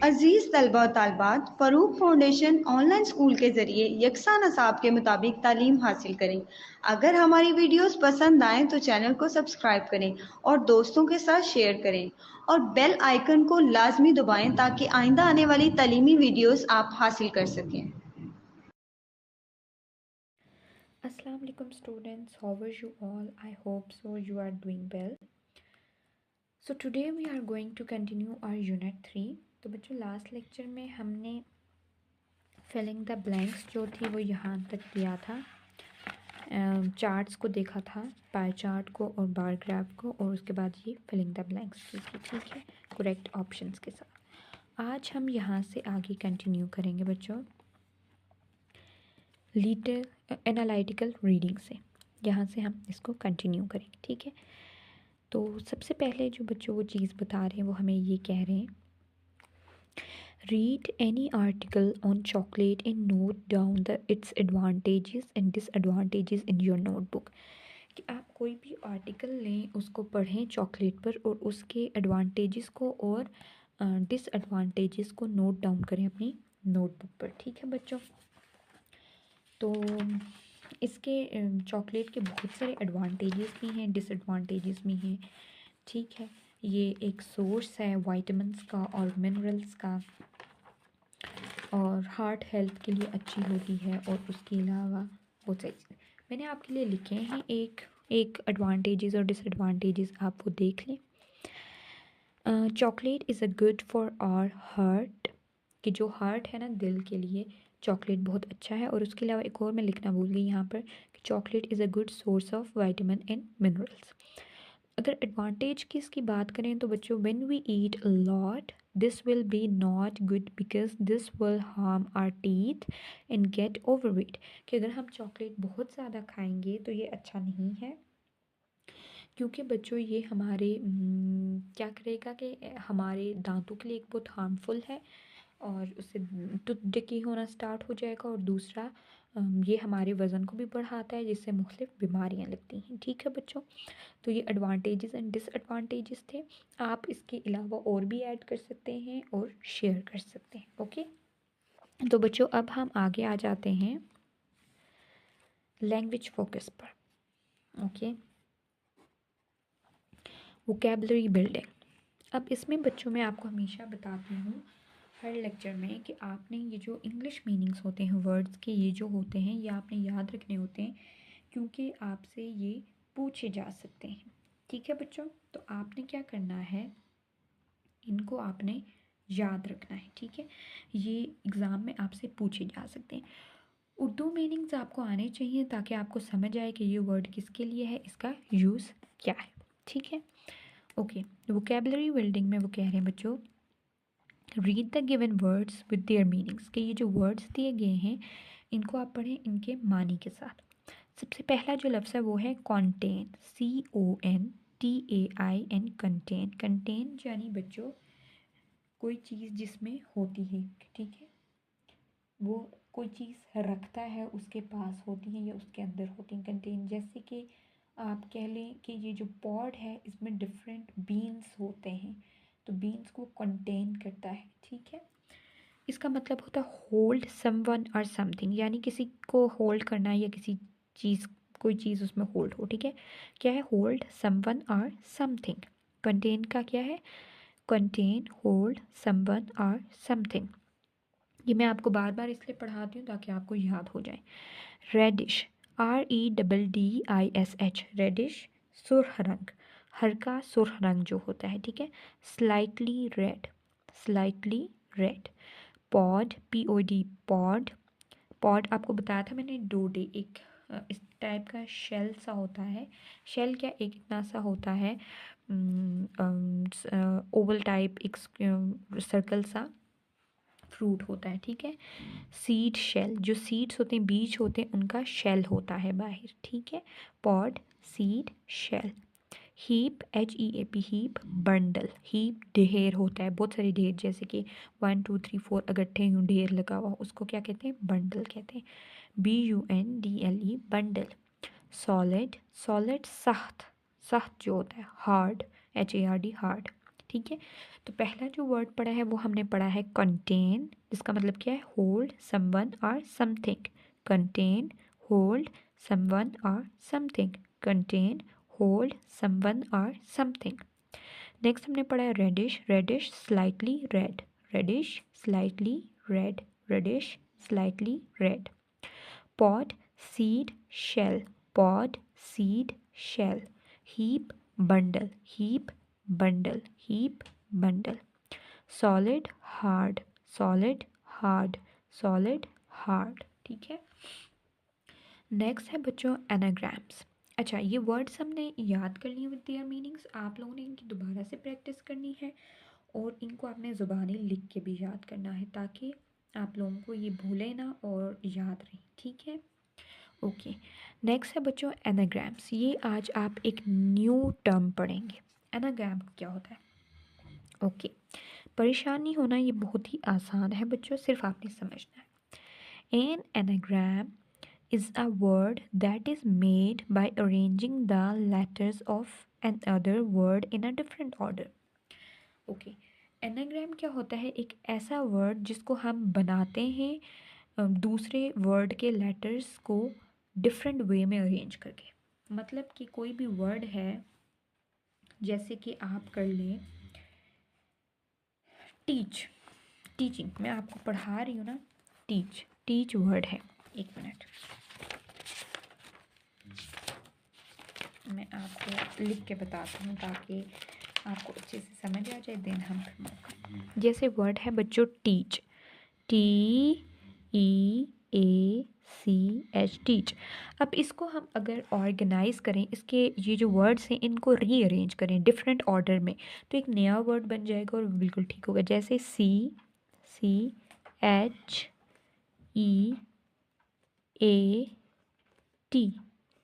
अजीज तलबा और तालबात, Farooq foundation online school के ज़रिए यकसा नसाब के मुताबिक तालीम हासिल करें। अगर हमारी वीडियोस पसंद आएँ तो चैनल को सब्सक्राइब करें और दोस्तों के साथ शेयर करें और बेल आइकन को लाजमी दबाएं ताकि आइंदा आने वाली तालीमी वीडियोस आप हासिल कर सकें। Assalamu alaikum students, how are you all? I hope so you are doing well. So today we are going to continue our unit 3. तो बच्चों लास्ट लेक्चर में हमने फिलिंग द ब्लैंक्स जो थी वो यहाँ तक दिया था, चार्ट्स को देखा था, पाई चार्ट को और बार ग्राफ को, और उसके बाद ये फिलिंग द ब्लैंक्स की थी, ठीक है, करेक्ट ऑप्शंस के साथ। आज हम यहाँ से आगे कंटिन्यू करेंगे बच्चों लिटिल एनालिटिकल रीडिंग से। यहाँ से हम इसको कंटिन्यू करेंगे, ठीक है। तो सबसे पहले जो बच्चों वो चीज़ बता रहे हैं वो हमें ये कह रहे हैं, read any article on chocolate and note down the its advantages and disadvantages in your notebook. कि आप कोई भी आर्टिकल लें, उसको पढ़ें चॉकलेट पर और उसके एडवांटेजेस को और डिसएडवांटेजेस को नोट डाउन करें अपनी नोटबुक पर, ठीक है बच्चों। तो इसके चॉकलेट के बहुत सारे एडवांटेजेस भी हैं, डिसएडवांटेजेस भी हैं, ठीक है। ये एक सोर्स है विटामिन्स का और मिनरल्स का, और हार्ट हेल्थ के लिए अच्छी होती है, और उसके अलावा बहुत सारी चीज़ें मैंने आपके लिए लिखे हैं, एक एक एडवांटेजेस और डिसएडवांटेजेस आप वो देख लें। Chocolate is a good for our heart, कि जो हार्ट है ना, दिल के लिए चॉकलेट बहुत अच्छा है। और उसके अलावा एक और मैं लिखना भूल गई यहाँ पर कि chocolate is a good source of vitamin and minerals. अगर एडवांटेज की इसकी बात करें तो बच्चों, when we eat a lot this will be not good because this will harm our teeth and get overweight. कि अगर हम चॉकलेट बहुत ज़्यादा खाएंगे तो ये अच्छा नहीं है, क्योंकि बच्चों ये हमारे क्या करेगा कि हमारे दांतों के लिए एक बहुत हार्मफुल है, और उससे टूथ डिकी होना स्टार्ट हो जाएगा। और दूसरा, ये हमारे वज़न को भी बढ़ाता है, जिससे मुख्तलिफ बीमारियां लगती हैं, ठीक है बच्चों। तो ये एडवांटेजेस एंड डिसएडवांटेजेस थे। आप इसके अलावा और भी ऐड कर सकते हैं और शेयर कर सकते हैं, ओके। तो बच्चों अब हम आगे आ जाते हैं लैंग्वेज फोकस पर, ओके। Vocabulary building. अब इसमें बच्चों मैं आपको हमेशा बताती हूँ हर लेक्चर में कि आपने ये जो इंग्लिश मीनिंग्स होते हैं वर्ड्स के, ये जो होते हैं ये आपने याद रखने होते हैं, क्योंकि आपसे ये पूछे जा सकते हैं, ठीक है बच्चों। तो आपने क्या करना है, इनको आपने याद रखना है, ठीक है। ये एग्ज़ाम में आपसे पूछे जा सकते हैं। उर्दू मीनिंग्स आपको आने चाहिए ताकि आपको समझ आए कि ये वर्ड किसके लिए है, इसका यूज़ क्या है, ठीक है। ओके, वोकेबलरी बिल्डिंग में वो कह रहे हैं बच्चों, read the given words with their meanings, कि ये जो वर्ड्स दिए गए हैं इनको आप पढ़ें इनके मानी के साथ। सबसे पहला जो लफ्ज़ है वो है कॉन्टेन, CONTAIN, कंटेन। कंटेन यानी बच्चों कोई चीज़ जिसमें होती है, ठीक है, वो कोई चीज़ रखता है, उसके पास होती है या उसके अंदर होती है, कंटेन। जैसे कि आप कह लें कि ये जो पॉड है इसमें डिफरेंट बीन्स होते हैं, तो बीन्स को कंटेन करता है, ठीक है। इसका मतलब होता है होल्ड समवन और समथिंग, यानी किसी को होल्ड करना या किसी चीज़, कोई चीज़ उसमें होल्ड हो, ठीक है। क्या है, होल्ड समवन और समथिंग। कंटेन का क्या है, कंटेन, होल्ड, समवन और समथिंग। ये मैं आपको बार बार इसलिए पढ़ाती हूँ ताकि आपको याद हो जाए। रेडिश, REDDISH, रेडिश, सुर्ख रंग, हल्का सुर्ख रंग जो होता है, ठीक है। Slightly red, slightly red. Pod, POD, pod. Pod आपको बताया था मैंने, डोडे, एक इस टाइप का शेल सा होता है। शेल क्या, एक इतना सा होता है, ओवल टाइप, एक सर्कल सा फ्रूट होता है, ठीक है। सीड शेल, जो सीड्स होते हैं, बीज होते हैं, उनका शेल होता है बाहर, ठीक है। Pod, seed, shell. Heap, HEAP, heap, bundle. Heap ढेर होता है, बहुत सारे ढेर, जैसे कि 1 2 3 4 इकट्ठे यूँ ढेर लगा हुआ, उसको क्या कहते हैं, बंडल कहते हैं। BUNDLE, bundle. सॉलिड, सॉलिड सख्त, सख्त जो होता है। Hard, HARD, hard. ठीक है। तो पहला जो वर्ड पढ़ा है वो हमने पढ़ा है कंटेन, जिसका मतलब क्या है, होल्ड समवन और समथिंग। कंटेन, होल्ड समवन और समथिंग। कंटेन, होल्ड समवन और समथिंग। नेक्स्ट हमने पढ़ा है reddish, reddish slightly red. Reddish slightly red. Reddish slightly red. pod, seed, shell. pod, seed, shell. heap, bundle. heap, bundle. heap, bundle. solid, hard. solid, hard. solid, hard. ठीक है। Next है बच्चों anagrams. अच्छा, ये words हमने याद कर लिए विद देयर मीनिंग्स। आप लोगों ने इनकी दोबारा से प्रैक्टिस करनी है और इनको आपने ज़ुबानी लिख के भी याद करना है ताकि आप लोगों को ये भूले ना और याद रहे। ठीक है, ओके। नेक्स्ट है बच्चों एनाग्राम्स। ये आज आप एक न्यू टर्म पढ़ेंगे। एनाग्राम क्या होता है? ओके, परेशान नहीं होना, ये बहुत ही आसान है बच्चों, सिर्फ आपने समझना है। An anagram is a word that is made by arranging the letters of another word in a different order. Okay, anagram क्या होता है? एक ऐसा वर्ड जिसको हम बनाते हैं दूसरे वर्ड के लेटर्स को डिफरेंट वे में अरेंज करके। मतलब कि कोई भी वर्ड है, जैसे कि आप कर लें टीच, टीचिंग, मैं आपको पढ़ा रही हूँ ना, टीच, टीच वर्ड है। एक मिनट, मैं आपको लिख के बताती हूँ ताकि आपको अच्छे से समझ आ जाए, देन हम जैसे वर्ड है बच्चों टीच, TEACH, टीच। अब इसको हम अगर ऑर्गेनाइज करें, इसके ये जो वर्ड्स हैं इनको रीअरेंज करें डिफरेंट ऑर्डर में, तो एक नया वर्ड बन जाएगा और बिल्कुल ठीक होगा। जैसे CHEAT,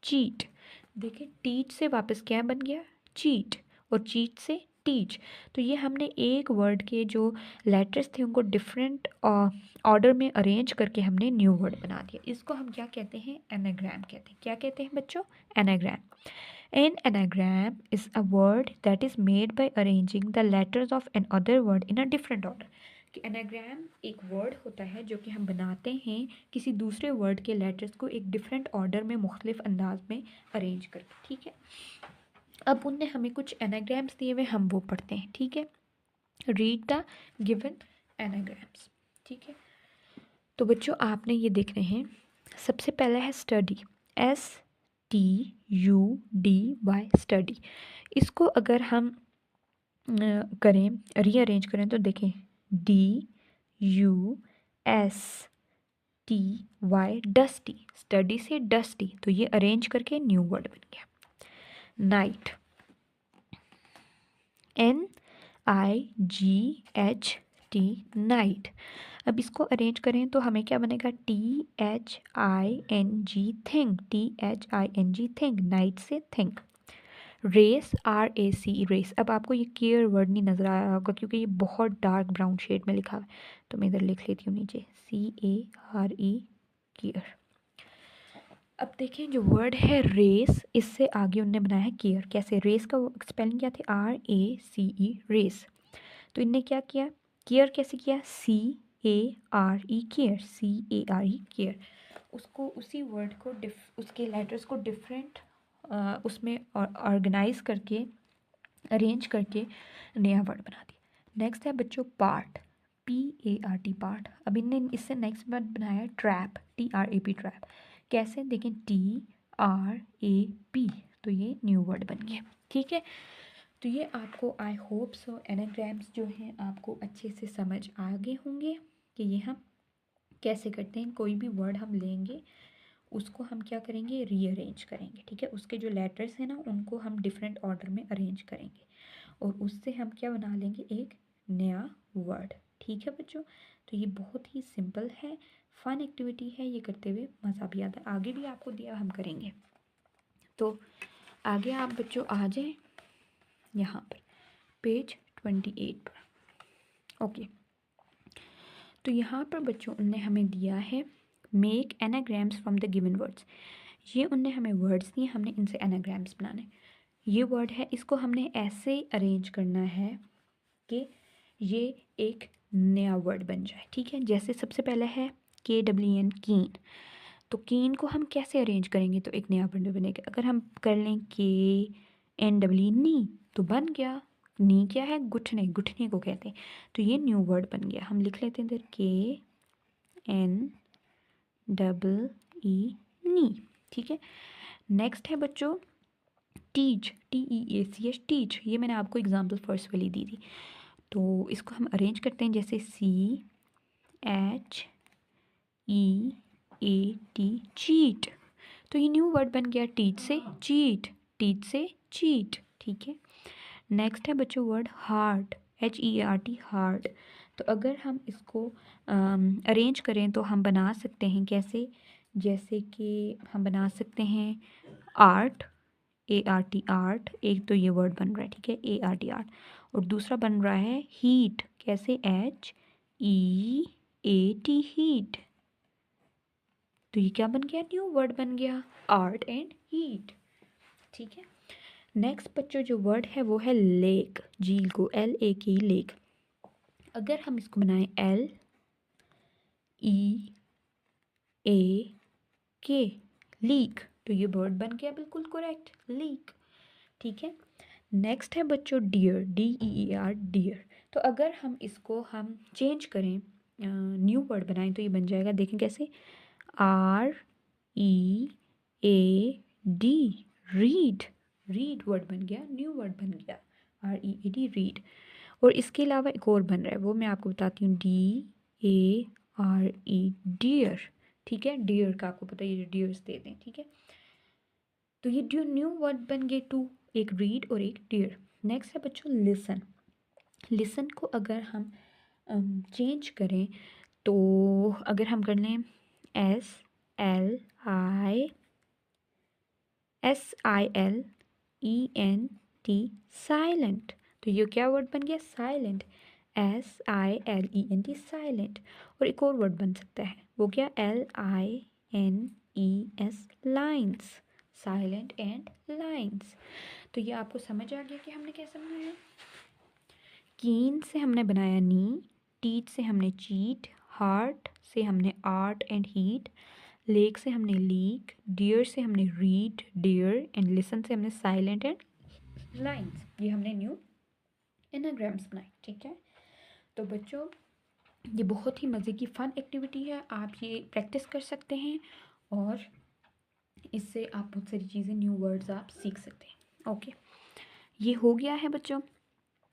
चीट। देखिए टीच से वापस क्या बन गया? चीट। और चीट से टीच। तो ये हमने एक वर्ड के जो लेटर्स थे उनको डिफरेंट ऑर्डर में अरेंज करके हमने न्यू वर्ड बना दिया। इसको हम क्या कहते हैं? एनाग्राम कहते हैं। क्या कहते हैं बच्चों? Anagram. An anagram is a word that is made by arranging the letters of another word in a different order. कि एनाग्राम एक वर्ड होता है जो कि हम बनाते हैं किसी दूसरे वर्ड के लेटर्स को एक डिफरेंट ऑर्डर में मुख्तलिफ अंदाज में अरेंज करके। ठीक है, अब उनने हमें कुछ एनाग्राम्स दिए हुए, हम वो पढ़ते हैं। ठीक है, रीड द गिवन एनाग्राम्स। ठीक है, तो बच्चों आपने ये देखने हैं। सबसे पहला है स्टडी, STUDY, स्टडी। इसको अगर हम करें, रीअरेंज करें तो देखें DUSTY, डस्टी। स्टडी से डस्टी, तो ये अरेंज करके न्यू वर्ड बन गया। Night, NIGHT, night. अब इसको अरेंज करें तो हमें क्या बनेगा? THING, thing. THING, thing. Night से थिंग। Race, RACE, race. अब आपको ये केयर वर्ड नहीं नज़र आ रहा होगा क्योंकि ये बहुत डार्क ब्राउन शेड में लिखा हुआ है, तो मैं इधर लिख लेती हूँ नीचे CARE, केयर। अब देखें जो वर्ड है रेस, इससे आगे उनने बनाया है केयर। कैसे? रेस का स्पेलिंग क्या थे? RACE, race. तो इनने क्या किया? केयर कैसे किया? CARE, care. CARE, care. उसको, उसी वर्ड को उसके लेटर्स को डिफरेंट उसमें ऑर्गेनाइज करके, अरेंज करके नया वर्ड बना दिया। नेक्स्ट है बच्चों पार्ट, PART, पार्ट। अब इनने इससे नेक्स्ट वर्ड बनाया ट्रैप, TRAP, ट्रैप। कैसे? देखें TRAP, तो ये न्यू वर्ड बन गया। ठीक है, तो ये आपको आई होप सो एनाग्राम्स जो हैं आपको अच्छे से समझ आ गए होंगे कि ये हम कैसे करते हैं। कोई भी वर्ड हम लेंगे उसको हम क्या करेंगे? रीअरेंज करेंगे। ठीक है, उसके जो लेटर्स हैं ना उनको हम डिफरेंट ऑर्डर में अरेंज करेंगे और उससे हम क्या बना लेंगे? एक नया वर्ड। ठीक है बच्चों, तो ये बहुत ही सिंपल है, फन एक्टिविटी है, ये करते हुए मज़ा भी आता है। आगे भी आपको दिया, हम करेंगे। तो आगे आप बच्चों आ जाएं यहाँ पर पेज 28 पर। ओके, तो यहाँ पर बच्चों उनने हमें दिया है make anagrams from the given words. ये उनने हमें वर्ड्स दिए, हमने इनसे एनाग्राम्स बनाने। ये वर्ड है, इसको हमने ऐसे अरेंज करना है कि ये एक नया वर्ड बन जाए, ठीक है। जैसे सबसे पहले है KWN कीन, तो कीन को हम कैसे अरेंज करेंगे, तो एक नया वर्ड बनेगा। अगर हम कर लें KNW नी, तो बन गया। नी क्या है, गुठने, गुठने को कहते हैं, तो ये न्यू वर्ड बन गया। हम लिख लेते हैं इधर KNEE नी, ठीक है। नेक्स्ट है बच्चों टीच, TEACH टीच, ये मैंने आपको एग्जाम्पल फर्स्ट वाली दी थी। तो इसको हम अरेंज करते हैं जैसे CHEAT चीट, तो ये न्यू वर्ड बन गया, टीच से चीट, टीच से चीट, ठीक है। नेक्स्ट है बच्चों वर्ड हार्ट, HEART हार्ट, तो अगर हम इसको अरेंज करें तो हम बना सकते हैं कैसे, जैसे कि हम बना सकते हैं आर्ट, ART आर्ट, एक तो ये वर्ड बन रहा है, ठीक है, ART आर्ट, और दूसरा बन रहा है हीट, कैसे HEAT हीट, तो ये क्या बन गया, न्यू वर्ड बन गया, आर्ट एंड हीट, ठीक है। नेक्स्ट बच्चों जो वर्ड है वो है लेक, झील को, LAK लेक, अगर हम इसको बनाएं LEAK लीक, तो ये वर्ड बन गया बिल्कुल करेक्ट, लीक, ठीक है। नेक्स्ट है बच्चों डियर, DEER डियर, तो अगर हम इसको हम चेंज करें, न्यू वर्ड बनाएं, तो ये बन जाएगा, देखें कैसे, READ रीड, रीड वर्ड बन गया, न्यू वर्ड बन गया, READ रीड। और इसके अलावा एक और बन रहा है, वो मैं आपको बताती हूँ, DARE डियर, ठीक है, डियर का आपको पता है, ये डियर्स देते हैं, ठीक है। तो ये जो न्यू वर्ड बन गए टू, एक रीड और एक डियर। नेक्स्ट है बच्चों लिसन, लिसन को अगर हम चेंज करें, तो अगर हम कर लें SILENT साइलेंट, तो ये क्या वर्ड बन गया, साइलेंट, SILENT साइलेंट। और एक और वर्ड बन सकता है, वो क्या, LINES lines, silent and lines. तो ये आपको समझ आ गया कि हमने कैसे बनाया। कीन से हमने बनाया नी, टीच से हमने चीट, हार्ट से हमने आर्ट एंड हीट, लेक से हमने लीक, डियर से हमने रीड डियर, एंड लिसन से हमने साइलेंट एंड लाइन्स। ये हमने न्यू एनाग्राम्स बनाए, ठीक है। तो बच्चों ये बहुत ही मज़े की फ़न एक्टिविटी है, आप ये प्रैक्टिस कर सकते हैं और इससे आप बहुत सारी चीज़ें, न्यू वर्ड्स आप सीख सकते हैं। ओके, ये हो गया है बच्चों।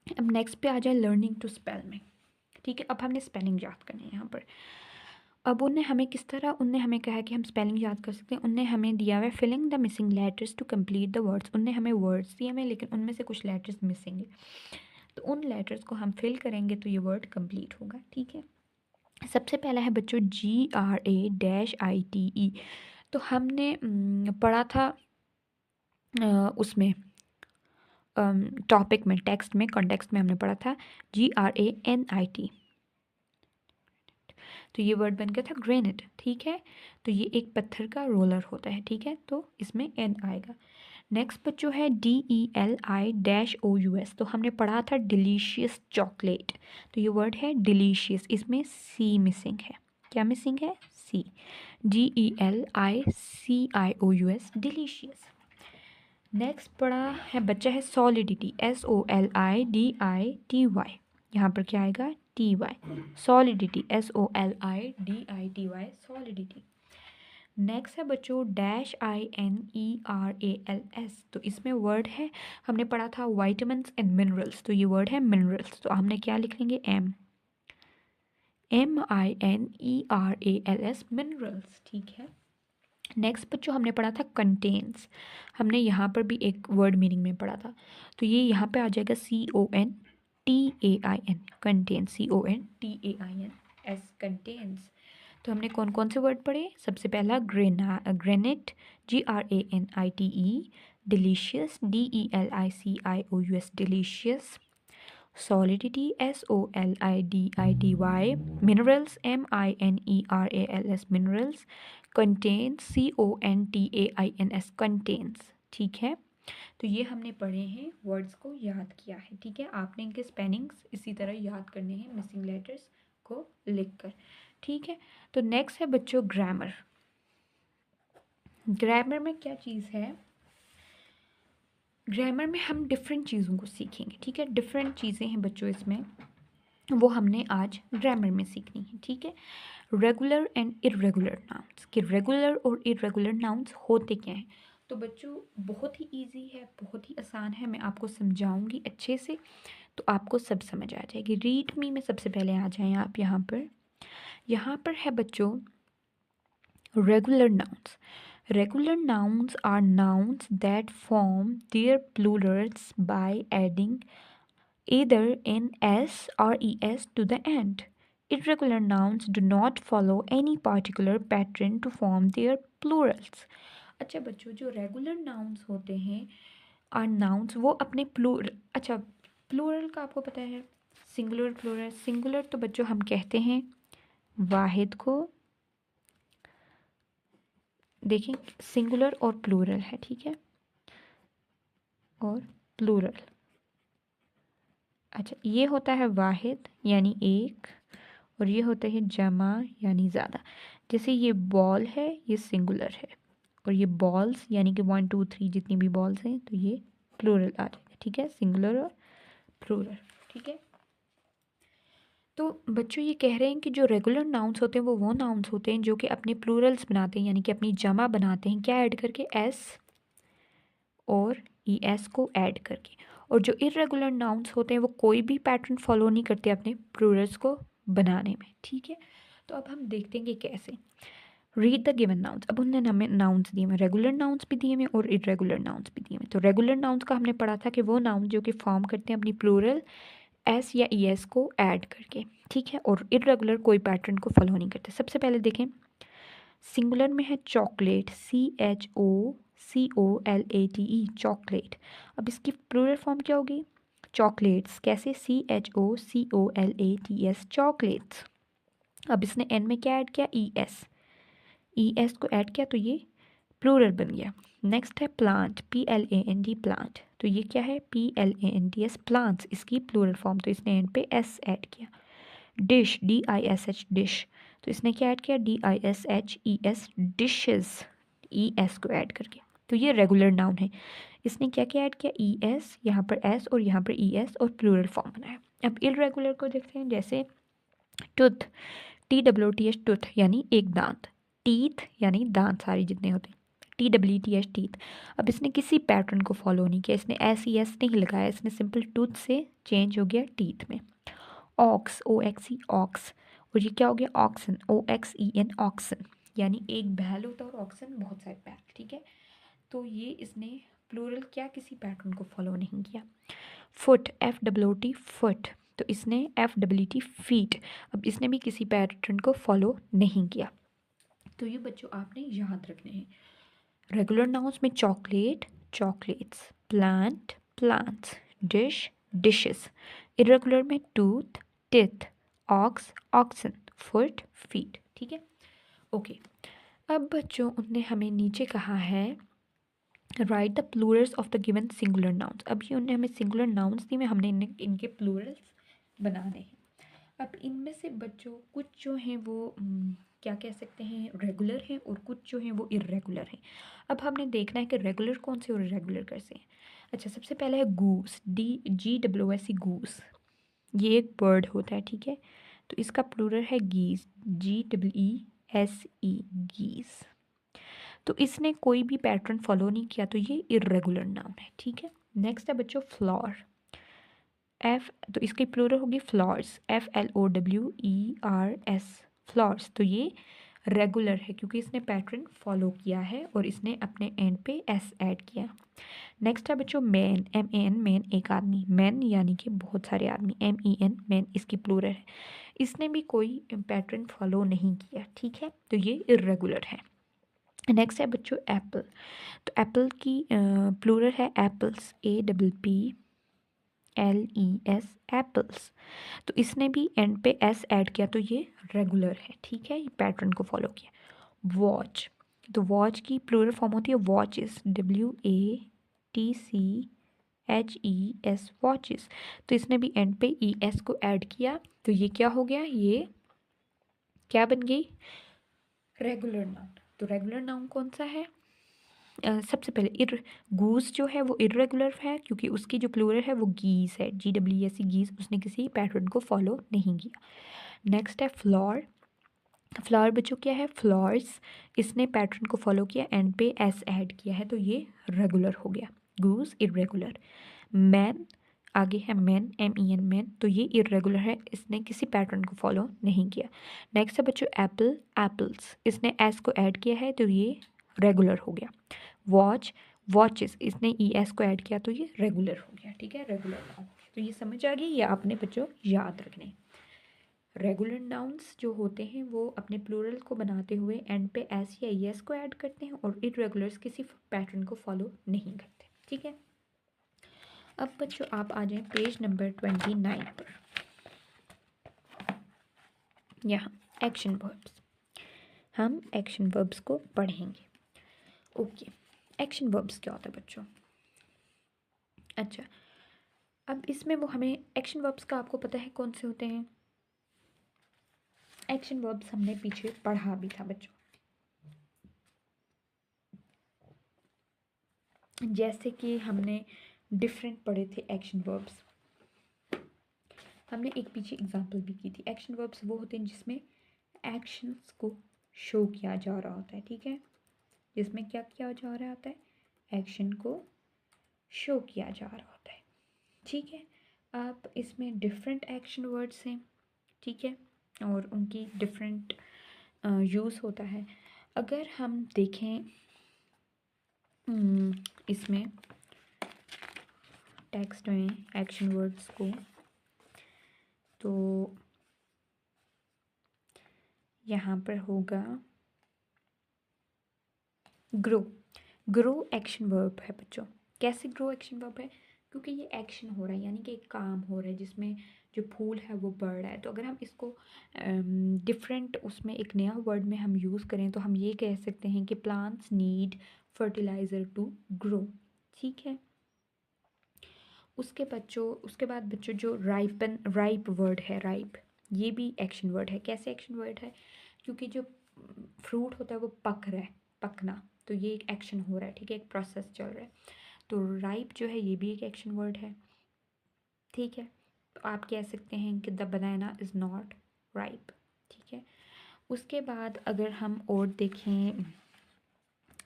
अब नेक्स्ट पे आ जाए लर्निंग टू स्पेल में, ठीक है। अब हमने स्पेलिंग याद करनी है यहाँ पर। अब उनने हमें किस तरह, उनने हमें कहा कि हम स्पेलिंग याद कर सकते हैं। उनने हमें दिया हुआ है filling the missing letters to complete the words, उनने हमें वर्ड्स दिए हुए लेकिन उनमें से कुछ लेटर्स मिसिंग है, तो उन लेटर्स को हम फिल करेंगे तो ये वर्ड कंप्लीट होगा, ठीक है। सबसे पहला है बच्चों GRAITE, तो हमने पढ़ा था उसमें टॉपिक में, टेक्स्ट में, कॉन्टेक्स्ट में हमने पढ़ा था GRANIT, तो ये वर्ड बन गया था ग्रेनेट, ठीक है। तो ये एक पत्थर का रोलर होता है, ठीक है, तो इसमें N आएगा। नेक्स्ट बच्चों है DELIOUS, तो हमने पढ़ा था डिलीशियस चॉकलेट, तो ये वर्ड है डिलीशियस, इसमें C मिसिंग है, क्या मिसिंग है, C, DELICIOUS डिलीशियस। नेक्स्ट पढ़ा है बच्चा है सॉलिडिटी, SOLIDITY, यहाँ पर क्या आएगा, TY, solidity, SOLIDITY solidity. Next है बच्चों -INERALS, तो इसमें वर्ड है, हमने पढ़ा था वाइटामिन्स एंड मिनरल्स, तो ये वर्ड है मिनरल्स, तो हमने क्या लिख लेंगे, MINERALS मिनरल्स, ठीक है। नेक्स्ट बच्चों हमने पढ़ा था कंटेन्स, हमने यहाँ पर भी एक वर्ड मीनिंग में पढ़ा था, तो ये यहाँ पे आ जाएगा CONTAIN कंटेन्स, CONTAINS कंटेन्स। तो हमने कौन कौन से वर्ड पढ़े, सबसे पहला granite, GRANITE, delicious, DELICIOUS delicious, solidity, SOLIDITY, minerals, MINERALS minerals, contains, CONTAINS contains, ठीक है। तो ये हमने पढ़े हैं, वर्ड्स को याद किया है, ठीक है। आपने इनके स्पेलिंग्स इसी तरह याद करने हैं मिसिंग लेटर्स को लिखकर, ठीक है। तो नेक्स्ट है बच्चों ग्रामर। ग्रामर में क्या चीज़ है, ग्रामर में हम डिफरेंट चीज़ों को सीखेंगे, ठीक है। डिफरेंट चीज़ें हैं बच्चों इसमें, वो हमने आज ग्रामर में सीखनी है, ठीक है। रेगुलर एंड इरेगुलर नाउन्स, कि रेगुलर और इरेगुलर नाउन्स होते क्या हैं। तो बच्चों बहुत ही इजी है, बहुत ही आसान है, मैं आपको समझाऊंगी अच्छे से, तो आपको सब समझ आ जाएगी। रीड मी में सबसे पहले आ जाएं आप यहाँ पर है बच्चों regular nouns. Regular nouns are nouns that form their plurals by adding either an s or es to the end. Irregular nouns do not follow any particular pattern to form their plurals. अच्छा बच्चों, जो regular nouns होते हैं are nouns, वो अपने अच्छा plural का आपको पता है, सिंगुलर प्लूरल। सिंगुलर तो बच्चों हम कहते हैं वाहिद को, देखें सिंगुलर और प्लूरल है, ठीक है, और प्लूरल। अच्छा ये होता है वाहिद यानी एक, और ये होता है जमा यानी ज़्यादा। जैसे ये बॉल है, ये सिंगुलर है, और ये बॉल्स यानी कि 1 2 3 जितनी भी बॉल्स हैं, तो ये प्लूरल आ जाएगा, ठीक है, सिंगुलर और प्लूरल, ठीक है। तो बच्चों ये कह रहे हैं कि जो रेगुलर नाउन्स होते हैं वो नाउन्स होते हैं जो कि अपने प्लूरल्स बनाते हैं, यानी कि अपनी जमा बनाते हैं, क्या ऐड करके, एस और ई एस को ऐड करके। और जो इरेगुलर नाउन्स होते हैं वो कोई भी पैटर्न फॉलो नहीं करते अपने प्लूरल्स को बनाने में, ठीक है। तो अब हम देखते हैं कि कैसे। Read the given nouns. अब उन्होंने हमें नाउन्स दिए हुए, रेगुलर नाउन्स भी दिए हुए और इरेगुलर नाउन्स भी दिए हुए। तो रेगुलर नाउन्स का हमने पढ़ा था कि वो नाउन जो कि फॉर्म करते हैं अपनी प्लूरल एस या ई एस को ऐड करके, ठीक है, और इरेगुलर कोई पैटर्न को फॉलो नहीं करते। सबसे पहले देखें, सिंगुलर में है चॉकलेट, CHOCOLATE, चॉकलेट। अब इसकी प्लूरल फॉर्म क्या होगी, चॉकलेट्स। कैसे, CHOCOLATS, चॉकलेट्स। अब इसने एन में क्या ऐड किया, ES को ऐड किया, तो ये प्लूरल बन गया। नेक्स्ट है प्लांट, PLANT, प्लांट। तो ये क्या है, PLANTS, प्लांट्स, इसकी प्लूरल फॉर्म, तो इसने एन पे S ऐड किया। Dish, DISH, dish. तो इसने क्या ऐड किया, DISHES, डिशेस, ES को ऐड करके। तो ये रेगुलर नाउन है, इसने क्या क्या ऐड किया, ES, यहाँ पर S और यहाँ पर ES, और प्लूरल फॉर्म बनाया। अब इरेगुलर को देखते हैं, जैसे टूथ, TWTH, टूथ यानी एक दांत, टीथ यानी दांत सारे जितने होते हैं, TWTH, टीथ। अब इसने किसी पैटर्न को फॉलो नहीं किया, इसने SES नहीं लगाया, इसने सिंपल टूथ से चेंज हो गया टीथ में। Ox, OXE, ox. और ये क्या हो गया, ऑक्सन, OXEN, ऑक्सन, यानी एक बैल होता है और ऑक्सन बहुत सारे बैल, ठीक है। तो ये इसने प्लूरल क्या किसी पैटर्न को फॉलो नहीं किया। Foot, FOOT, foot. तो इसने FEET, फीट। अब इसने भी किसी पैटर्न को फॉलो नहीं किया। तो ये बच्चों आपने याद रखने हैं। रेगुलर नाउन्स में chocolate, chocolates, plant, plants, dish, dishes. Irregular में tooth, teeth, ox, oxen, foot, feet, ठीक है, ओके। अब बच्चों उनने हमें नीचे कहा है right the Plurals of the given singular nouns. अब ये उन्होंने हमें सिंगुलर नाउन्स दी, में हमने इनके प्लूरल्स बनाने हैं। अब इनमें से बच्चों कुछ जो हैं वो क्या कह सकते हैं, रेगुलर हैं, और कुछ जो हैं वो इरेगुलर हैं। अब हमने देखना है कि रेगुलर कौन से और इरेगुलर कैसे हैं। अच्छा सबसे पहले है गूस, GOOSE, गूस। ये एक बर्ड होता है, ठीक है, तो इसका प्लूरल है गीज, GEESE, गीज। तो इसने कोई भी पैटर्न फॉलो नहीं किया, तो ये इरेगुलर नाउन है, ठीक है। नेक्स्ट है बच्चों फ्लावर, तो इसकी प्लूरल होगी फ्लावर्स, FLOWERS, फ्लावर्स। तो ये रेगुलर है क्योंकि इसने पैटर्न फॉलो किया है और इसने अपने एंड पे S ऐड किया। नेक्स्ट है बच्चों मैन, MAN, मैन एक आदमी, मैन यानी कि बहुत सारे आदमी, MEN, मैन, इसकी प्लूरल है, इसने भी कोई पैटर्न फॉलो नहीं किया, ठीक है, तो ये इरेगुलर है। नेक्स्ट है बच्चों एप्पल, तो एप्पल की प्लूरल है एप्पल्स, APPLES, एप्पल्स। तो इसने भी एंड पे S ऐड किया, तो ये रेगुलर है, ठीक है, ये पैटर्न को फॉलो किया। वॉच, तो वॉच की प्लूरल फॉर्म होती है वॉचेस, WATCHES, WATCHES वॉचेस, तो इसने भी एंड पे ES को ऐड किया, तो ये क्या हो गया, ये क्या बन गई, रेगुलर नाउन। तो रेगुलर नाउन कौन सा है, सबसे पहले गूस जो है वो इरेगुलर है क्योंकि उसकी जो प्लूरल है वो गीस है, GWES गीस, उसने किसी पैटर्न को फॉलो नहीं किया। नेक्स्ट है फ्लावर, फ्लावर बच्चों क्या है, फ्लावर्स, इसने पैटर्न को फॉलो किया, एंड पे एस ऐड किया है, तो ये रेगुलर हो गया, गूस इरेगुलर। मैन, आगे है मैन, MEN मैन, तो ये इरेगुलर है, इसने किसी पैटर्न को फॉलो नहीं किया। नेक्स्ट है बच्चों एप्पल, एप्पल्स, इसने एस को ऐड किया है, तो ये रेगुलर हो गया। वॉच, वॉचेस, इसने ES को ऐड किया, तो ये रेगुलर हो गया, ठीक है, रेगुलर नाउन। तो ये समझ आ गई, ये आपने बच्चों याद रखने। रेगुलर नाउन्स जो होते हैं वो अपने प्लूरल को बनाते हुए एंड पे एस या ES को ऐड करते हैं, और इरेगुलर्स किसी पैटर्न को फॉलो नहीं करते, ठीक है। अब बच्चों आप आ जाएं पेज नंबर 29 पर, यहाँ एक्शन वर्ब्स, हम एक्शन वर्ब्स को पढ़ेंगे। ओके, एक्शन वर्ब्स क्या होता है बच्चों, अच्छा अब इसमें वो हमें एक्शन वर्ब्स का आपको पता है कौन से होते हैं, एक्शन वर्ब्स हमने पीछे पढ़ा भी था बच्चों, जैसे कि हमने डिफरेंट पढ़े थे एक्शन वर्ब्स, हमने एक पीछे एग्जांपल भी की थी। एक्शन वर्ब्स वो होते हैं जिसमें एक्शंस को शो किया जा रहा होता है, ठीक है, जिसमें क्या किया जा रहा होता है, एक्शन को शो किया जा रहा होता है, ठीक है। अब इसमें डिफरेंट एक्शन वर्ड्स हैं, ठीक है, और उनकी डिफरेंट यूज़ होता है। अगर हम देखें इसमें टेक्स्ट में एक्शन वर्ड्स को, तो यहाँ पर होगा ग्रो, ग्रो एक्शन वर्ब है बच्चों। कैसे ग्रो एक्शन वर्ब है, क्योंकि ये एक्शन हो रहा है, यानी कि एक काम हो रहा है जिसमें जो फूल है वो बढ़ रहा है। तो अगर हम इसको डिफरेंट उसमें एक नया वर्ड में हम यूज़ करें तो हम ये कह सकते हैं कि plants need fertiliser to grow, ठीक है। उसके बाद बच्चों जो राइप वर्ड है, राइप, ये भी एक्शन वर्ड है। कैसे एक्शन वर्ड है, क्योंकि जो फ्रूट होता है वो पक रहा है, पकना, तो ये एक एक्शन हो रहा है, ठीक है, एक प्रोसेस चल रहा है। तो राइप जो है ये भी एक एक्शन वर्ड है, ठीक है। तो आप कह सकते हैं कि the banana is not ripe, ठीक है। उसके बाद अगर हम और देखें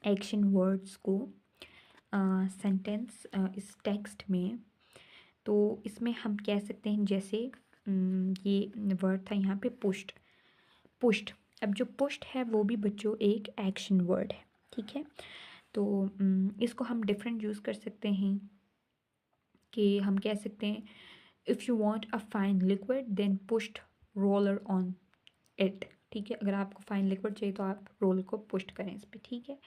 एक्शन वर्ड्स को सेंटेंस इस टेक्स्ट में, तो इसमें हम कह सकते हैं जैसे ये वर्ड था यहाँ पे पुश्ड, पुश्ड, अब जो पुश्ड है वो भी बच्चों एक एक्शन वर्ड है, ठीक है। तो इसको हम डिफरेंट यूज़ कर सकते हैं कि हम कह सकते हैं if you want a fine liquid then pushed roller on it, ठीक है। अगर आपको फाइन लिक्विड चाहिए तो आप रोलर को पुश्ड करें इस पर, ठीक है,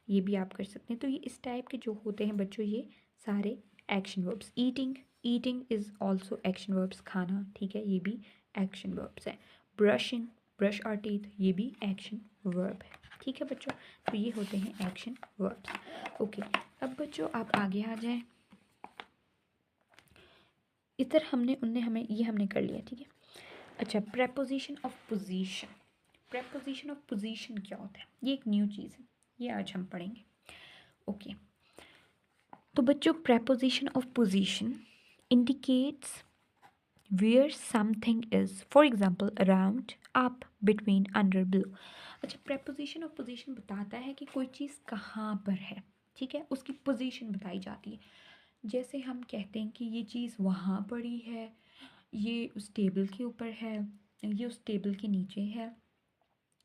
ये भी आप कर सकते हैं। तो ये इस टाइप के जो होते हैं बच्चों ये सारे action verbs. Eating, eating is also action verbs, खाना, ठीक है, ये भी एक्शन वर्ब्स है। ब्रशिंग, ब्रश आवर टीथ, ये भी एक्शन वर्ब है, ठीक है बच्चों। तो ये होते हैं एक्शन वर्ब्स। ओके, अब बच्चों आप आगे आ जाएं, इधर हमें ये हमने कर लिया, ठीक है। अच्छा, preposition of position, preposition of position क्या होता है, ये एक न्यू चीज़ है, ये आज हम पढ़ेंगे। ओके, तो बच्चों preposition of position indicates where something is, for example around, up, between, under, below. अच्छा, प्रेपोजिशन ऑफ पोजीशन बताता है कि कोई चीज़ कहाँ पर है, ठीक है, उसकी पोजीशन बताई जाती है। जैसे हम कहते हैं कि ये चीज़ वहाँ पड़ी है, ये उस टेबल के ऊपर है, ये उस टेबल के नीचे है,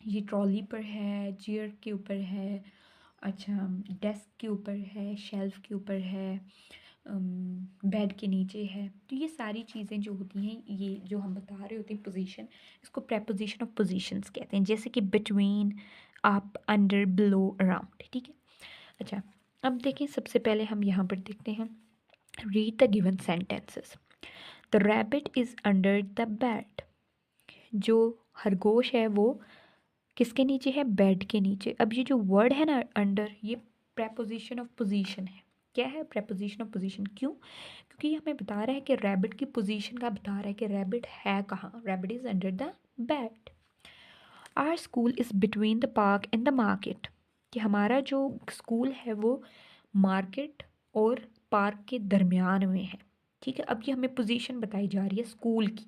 ये ट्रॉली पर है, चेयर के ऊपर है, अच्छा डेस्क के ऊपर है, शेल्फ के ऊपर है, बेड के नीचे है। तो ये सारी चीज़ें जो होती हैं, ये जो हम बता रहे होते हैं पोजीशन, इसको प्रेपोजिशन ऑफ पोजीशंस कहते हैं, जैसे कि between, up, under, below, around, ठीक है। अच्छा, अब देखें, सबसे पहले हम यहाँ पर देखते हैं, read the given sentences. The rabbit is under the bed, जो खरगोश है वो किसके नीचे है, बेड के नीचे। अब ये जो वर्ड है ना अंडर, ये प्रेपोजिशन ऑफ पोजीशन है, क्या है? Preposition of position. क्यों? क्योंकि ये हमें बता रहा है कि रैबिट की पोजीशन का बता रहा है कि रैबिट है कहाँ। Rabbit is under the bed. Our school is between the park and the market. कि हमारा जो स्कूल है वो मार्केट और पार्क के दरमियान में है। ठीक है, अब ये हमें पोजीशन बताई जा रही है स्कूल की।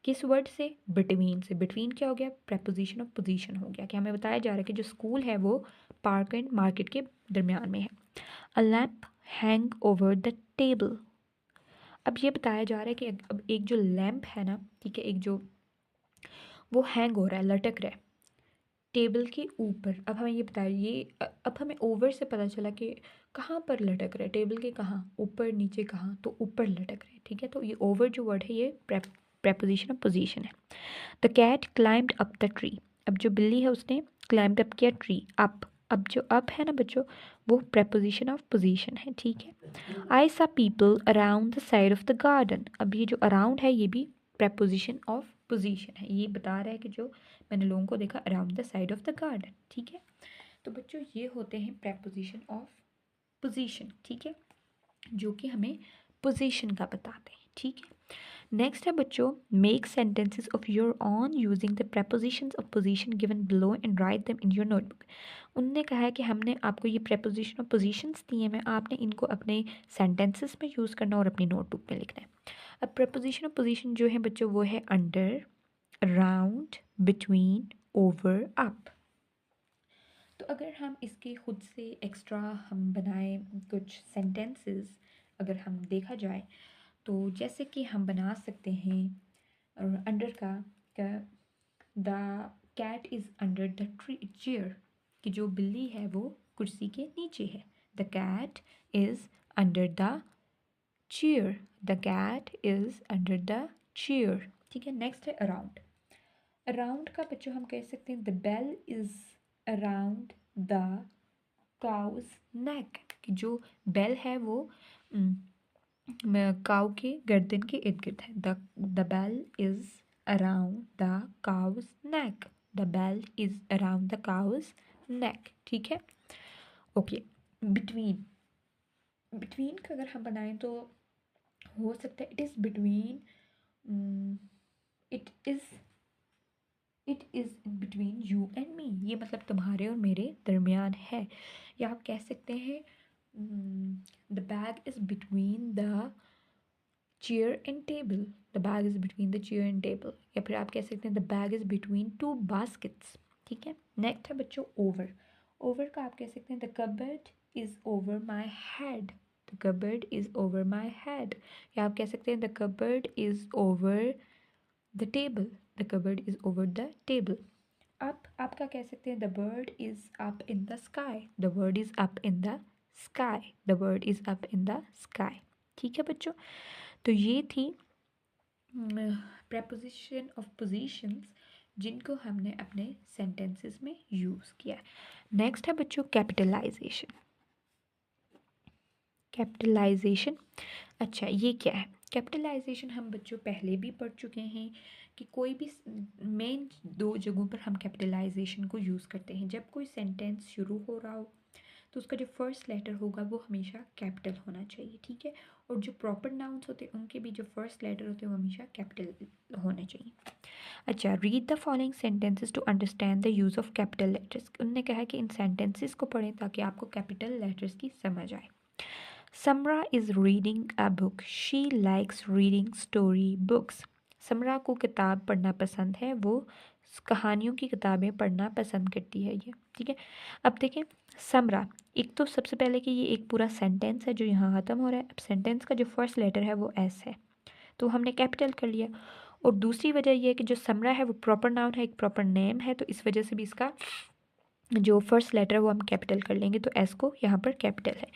किस वर्ड से? बिटवीन से। बिटवीन क्या हो गया? प्रेपोजिशन ऑफ पोजीशन हो गया कि हमें बताया जा रहा है कि जो स्कूल है वो पार्क एंड मार्केट के दरमियान में है। अ lamp hang over the table. अब ये बताया जा रहा है कि अब एक जो लैम्प है ना, ठीक है, एक जो वो हैंग हो रहा है, लटक रहा है टेबल के ऊपर। अब हमें ये बताइए, अब हमें ओवर से पता चला कि कहाँ पर लटक रहा है, टेबल के कहाँ, ऊपर नीचे कहाँ, तो ऊपर लटक रहा है। ठीक है, तो ये ओवर जो वर्ड है ये प्रेपोजिशन ऑफ पोजीशन है। The cat climbed up the tree. अब जो बिल्ली है उसने क्लाइम्ड अप किया ट्री, अप। अब जो अप है ना बच्चों, वो प्रेपोजिशन ऑफ पोजीशन है। ठीक है। आई सा people around the side of the garden. अब ये जो अराउंड है ये भी प्रेपोजिशन ऑफ पोजीशन है। ये बता रहा है कि जो मैंने लोगों को देखा around the side of the garden. ठीक है, तो बच्चों ये होते हैं प्रेपोजिशन ऑफ पोजीशन। ठीक है, जो कि हमें पोजीशन का बताते हैं। ठीक है, नेक्स्ट है बच्चों, make sentences of your on using the prepositions of position given below and write them in your notebook. उनने कहा है कि हमने आपको ये प्रेपोजिशन ऑफ पोजीशंस दिए हैं, आपने इनको अपने सेंटेंसेस में यूज़ करना और अपनी नोटबुक में लिखना है। अब प्रेपोजिशन ऑफ पोजीशन जो है बच्चों वो है under, around, between, over, up. तो अगर हम इसके खुद से एक्स्ट्रा हम बनाए कुछ सेंटेंसेस, अगर हम देखा जाए तो जैसे कि हम बना सकते हैं अंडर का the cat is under the tree chair, कि जो बिल्ली है वो कुर्सी के नीचे है। The cat is under the chair. The cat is under the chair. ठीक है, नेक्स्ट है अराउंड। अराउंड का बच्चों हम कह सकते हैं the bell is around the cow's neck, कि जो बेल है वो काउ के गर्दन के इर्द गिर्द है। The bell is around the cow's neck. The bell is around the cow's neck. ठीक है, ओके। बिटवीन, बिटवीन का अगर हम बनाएं तो हो सकता है it is between, it is in between you and me. ये मतलब तुम्हारे और मेरे दरमियान है। या आप कह सकते हैं the bag is between the chair and table. The bag is between the chair and table. या फिर आप कह सकते हैं the bag is between two baskets. ठीक है, नेक्स्ट है बच्चों ओवर। ओवर का आप कह सकते हैं the cupboard is over my head. The cupboard is over my head. या आप कह सकते हैं the cupboard is over the table. The cupboard is over the table. Up, आपका कह सकते हैं the bird is up in the sky. The bird is up in the sky. The bird is up in the sky. ठीक है बच्चों, तो ये थी प्रेपोजिशन ऑफ पोजीशंस जिनको हमने अपने सेंटेंसेस में यूज़ किया। नेक्स्ट है बच्चों कैपिटलाइजेशन। कैपिटलाइजेशन, अच्छा ये क्या है? कैपिटलाइजेशन हम बच्चों पहले भी पढ़ चुके हैं कि कोई भी मेन दो जगहों पर हम कैपिटलाइजेशन को यूज़ करते हैं। जब कोई सेंटेंस शुरू हो रहा हो तो उसका जो फर्स्ट लेटर होगा वो हमेशा कैपिटल होना चाहिए। ठीक है, और जो प्रॉपर नाउन्स होते हैं उनके भी जो फर्स्ट लेटर होते हैं वो हमेशा कैपिटल होने चाहिए। अच्छा, read the following sentences to understand the use of capital letters. उन्होंने कहा कि इन सेंटेंसेस को पढ़ें ताकि आपको कैपिटल लेटर्स की समझ आए। Samra is reading a book. She likes reading story books. Samra को किताब पढ़ना पसंद है, वो कहानियों की किताबें पढ़ना पसंद करती है ये। ठीक है, अब देखें समरा, एक तो सबसे पहले कि ये एक पूरा सेंटेंस है जो यहाँ ख़त्म हो रहा है। अब सेंटेंस का जो फर्स्ट लेटर है वो एस है तो हमने कैपिटल कर लिया। और दूसरी वजह यह है कि जो समरा है वो प्रॉपर नाउन है, एक प्रॉपर नेम है, तो इस वजह से भी इसका जो फर्स्ट लेटर है वो हम कैपिटल कर लेंगे, तो एस को यहाँ पर कैपिटल है।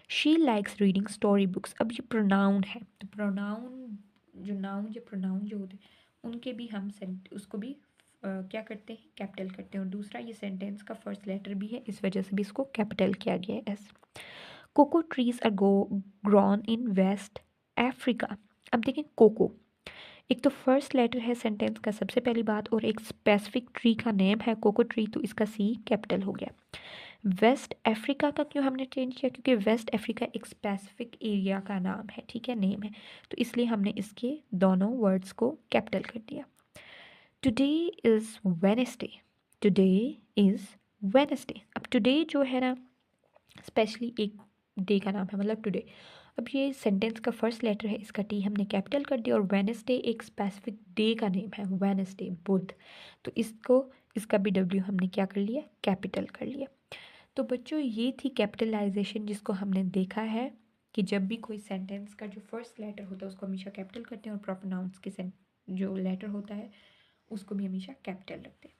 She likes reading story books. अब ये प्रोनाउन है, तो प्रोनाउन जो नाउन जो प्रोनाउन जो होते हैं उनके भी हम उसको भी क्या करते हैं, कैपिटल करते हैं। और दूसरा ये सेंटेंस का फर्स्ट लेटर भी है, इस वजह से भी इसको कैपिटल किया गया है S. Cocoa trees are grown in West Africa. अब देखें कोको, एक तो फर्स्ट लेटर है सेंटेंस का सबसे पहली बात, और एक स्पेसिफिक ट्री का नेम है कोको ट्री, तो इसका सी कैपिटल हो गया। वेस्ट अफ्रीका का क्यों हमने चेंज किया, क्योंकि वेस्ट अफ्रीका एक स्पेसिफिक एरिया का नाम है, ठीक है, नेम है, तो इसलिए हमने इसके दोनों वर्ड्स को कैपिटल कर दिया। Today is Wednesday, today is Wednesday. अब टुडे जो है ना स्पेशली एक डे का नाम है, मतलब टुडे। अब ये सेंटेंस का फर्स्ट लेटर है, इसका टी हमने कैपिटल कर दिया, और वेडनेसडे एक स्पेसिफिक डे का नेम है, वेडनेसडे बुध, तो इसका भी डब्ल्यू हमने क्या कर लिया, कैपिटल कर लिया। तो बच्चों ये थी कैपिटलाइजेशन, जिसको हमने देखा है कि जब भी कोई सेंटेंस का जो फर्स्ट लेटर होता है उसको हमेशा कैपिटल करते हैं, और प्रॉपर नाउन्स के जो लेटर होता है उसको भी हमेशा कैपिटल रखते हैं।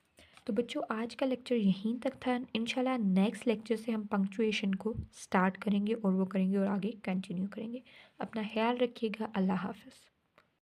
तो बच्चों आज का लेक्चर यहीं तक था। इंशाल्लाह नेक्स्ट लेक्चर से हम पंक्चुएशन को स्टार्ट करेंगे और वो करेंगे और आगे कंटिन्यू करेंगे। अपना ख्याल रखिएगा। अल्लाह हाफ़िज़।